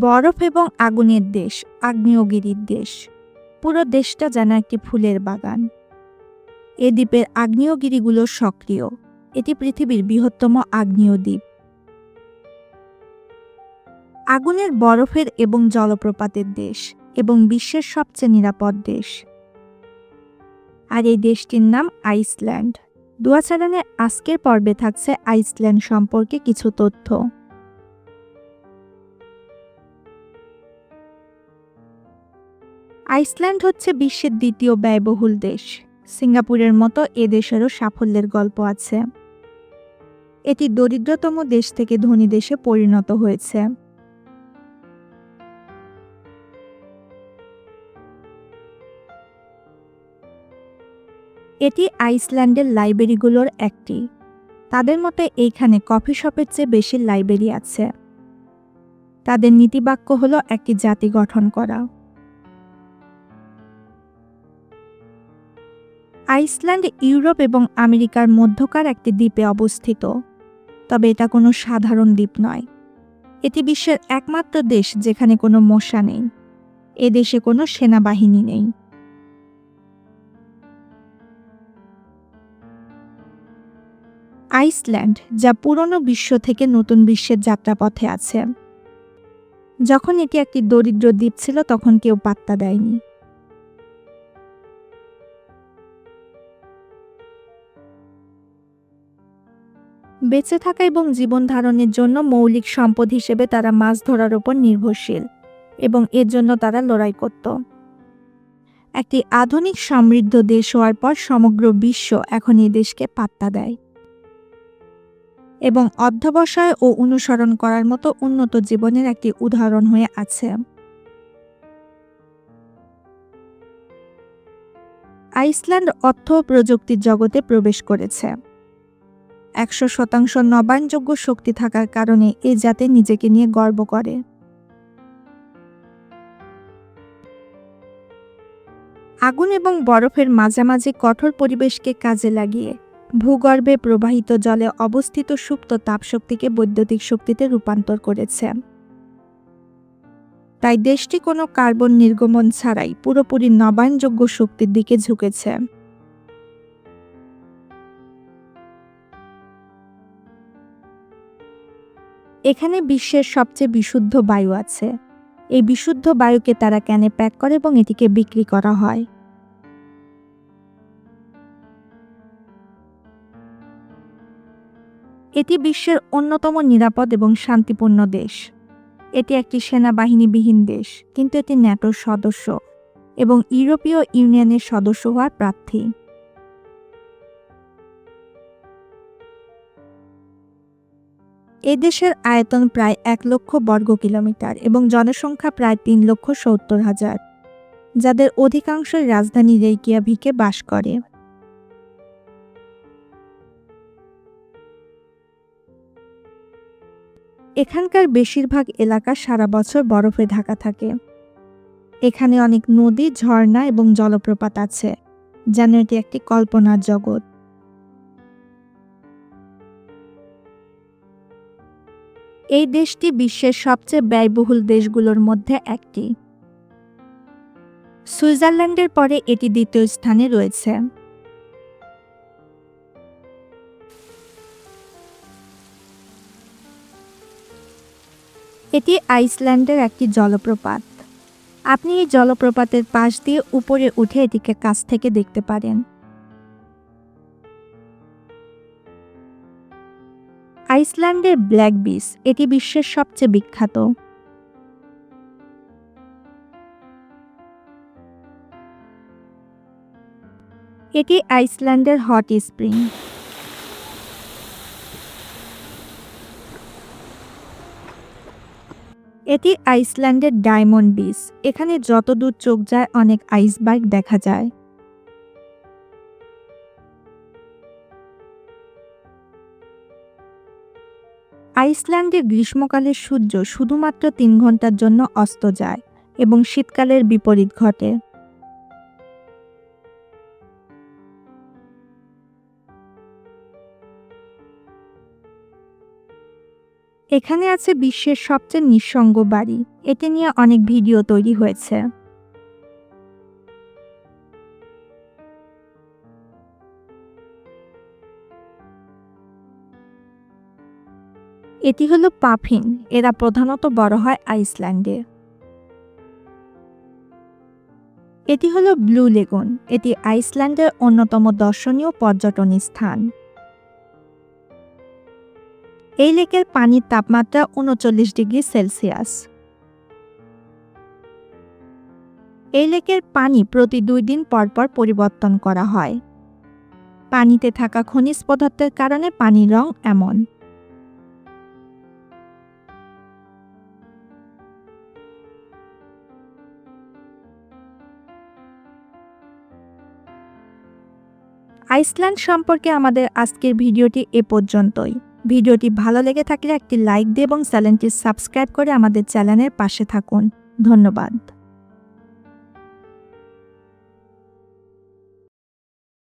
বরফ এবং আগুনের দেশ, আগ্নেয়গিরির দেশ। পুরো দেশটা যেন একটি ফুলের বাগান। এ দ্বীপের আগ্নেয়গিরিগুলো সক্রিয়। এটি পৃথিবীর বৃহত্তম আগ্নেয় দ্বীপ। আগুনের, বরফের এবং জলপ্রপাতের দেশ এবং বিশ্বের সবচেয়ে নিরাপদ দেশ। আর এই দেশটির নাম আইসল্যান্ড। দুয়া চ্যানেলে আজকের পর্বে থাকছে আইসল্যান্ড সম্পর্কে কিছু তথ্য। আইসল্যান্ড হচ্ছে বিশ্বের দ্বিতীয় ব্যয়বহুল দেশ। সিঙ্গাপুরের মতো এ দেশেরও সাফল্যের গল্প আছে। এটি দরিদ্রতম দেশ থেকে ধনী দেশে পরিণত হয়েছে। এটি আইসল্যান্ডের লাইব্রেরিগুলোর একটি। তাদের মতে এইখানে কফি শপের চেয়ে বেশি লাইব্রেরি আছে। তাদের নীতিবাক্য হলো একটি জাতি গঠন করা। আইসল্যান্ড ইউরোপ এবং আমেরিকার মধ্যকার একটি দ্বীপে অবস্থিত, তবে এটা কোনো সাধারণ দ্বীপ নয়। এটি বিশ্বের একমাত্র দেশ যেখানে কোনো মশা নেই। এ দেশে কোনো সেনাবাহিনী নেই। আইসল্যান্ড, যা পুরনো বিশ্ব থেকে নতুন বিশ্বের যাত্রাপথে আছে। যখন এটি একটি দরিদ্র দ্বীপ ছিল তখন কেউ পাত্তা দেয়নি। বেঁচে থাকা এবং জীবন ধারণের জন্য মৌলিক সম্পদ হিসেবে তারা মাছ ধরার উপর নির্ভরশীল এবং এর জন্য তারা লড়াই করত। একটি আধুনিক সমৃদ্ধ দেশ হওয়ার পর সমগ্র বিশ্ব এখন এই দেশকে পাত্তা দেয় এবং অধ্যবসায় ও অনুসরণ করার মতো উন্নত জীবনের একটি উদাহরণ হয়ে আছে। আইসল্যান্ড অর্থ ও প্রযুক্তির জগতে প্রবেশ করেছে। 100% নবায়নযোগ্য শক্তি থাকার কারণে এ জাতি নিজেকে নিয়ে গর্ব করে। আগুন এবং বরফের মাঝামাঝি কঠোর পরিবেশকে কাজে লাগিয়ে ভূগর্ভে প্রবাহিত জলে অবস্থিত সুপ্ত তাপশক্তিকে বৈদ্যুতিক শক্তিতে রূপান্তর করেছে। তাই দেশটি কোনো কার্বন নির্গমন ছাড়াই পুরোপুরি নবায়নযোগ্য শক্তির দিকে ঝুঁকেছে। এখানে বিশ্বের সবচেয়ে বিশুদ্ধ বায়ু আছে। এই বিশুদ্ধ বায়ুকে তারা ক্যানে প্যাক করে এবং এটিকে বিক্রি করা হয়। এটি বিশ্বের অন্যতম নিরাপদ এবং শান্তিপূর্ণ দেশ। এটি একটি সেনাবাহিনীবিহীন দেশ, কিন্তু এটি ন্যাটোর সদস্য এবং ইউরোপীয় ইউনিয়নের সদস্য হওয়ার প্রার্থী। এ দেশের আয়তন প্রায় 1,00,000 বর্গ কিলোমিটার এবং জনসংখ্যা প্রায় 3,70,000, যাদের অধিকাংশই রাজধানী রেইকিয়াভিকে বাস করে। এখানকার বেশিরভাগ এলাকা সারা বছর বরফে ঢাকা থাকে। এখানে অনেক নদী, ঝর্ণা এবং জলপ্রপাত আছে, যেন এটি একটি কল্পনার জগৎ। এই দেশটি বিশ্বের সবচেয়ে ব্যয়বহুল দেশগুলোর মধ্যে একটি। সুইজারল্যান্ডের পরে এটি দ্বিতীয় স্থানে রয়েছে। এটি আইসল্যান্ডের একটি জলপ্রপাত। আপনি এই জলপ্রপাতের পাশ দিয়ে উপরে উঠে এটিকে কাছ থেকে দেখতে পারেন। আইসল্যান্ডের ব্ল্যাক বিচ, এটি বিশ্বের সবচেয়ে বিখ্যাত। এটি আইসল্যান্ডের হট স্প্রিং। এটি আইসল্যান্ডের ডায়মন্ড বিচ। এখানে যতদূর চোখ যায় অনেক আইসবার্গ দেখা যায়। আইসল্যান্ডে গ্রীষ্মকালে সূর্য শুধুমাত্র 3 ঘন্টার জন্য অস্ত যায় এবং শীতকালের বিপরীত ঘটে। এখানে আছে বিশ্বের সবচেয়ে নিঃসঙ্গ বাড়ি। এটি নিয়ে অনেক ভিডিও তৈরি হয়েছে। এটি হলো পাফিন। এরা প্রধানত বড় হয় আইসল্যান্ডে। এটি হলো ব্লু লেগুন। এটি আইসল্যান্ডের অন্যতম দর্শনীয় পর্যটন স্থান। এই লেকের পানির তাপমাত্রা ৩৯°C। এই লেকের পানি প্রতি ২ দিন পরপর পরিবর্তন করা হয়। পানিতে থাকা খনিজ পদার্থের কারণে পানির রং এমন। আইসল্যান্ড সম্পর্কে আমাদের আজকের ভিডিওটি এ পর্যন্তই। ভিডিওটি ভালো লেগে থাকলে একটি লাইক দিয়ে এবং চ্যানেলটি সাবস্ক্রাইব করে আমাদের চ্যানেলের পাশে থাকুন। ধন্যবাদ।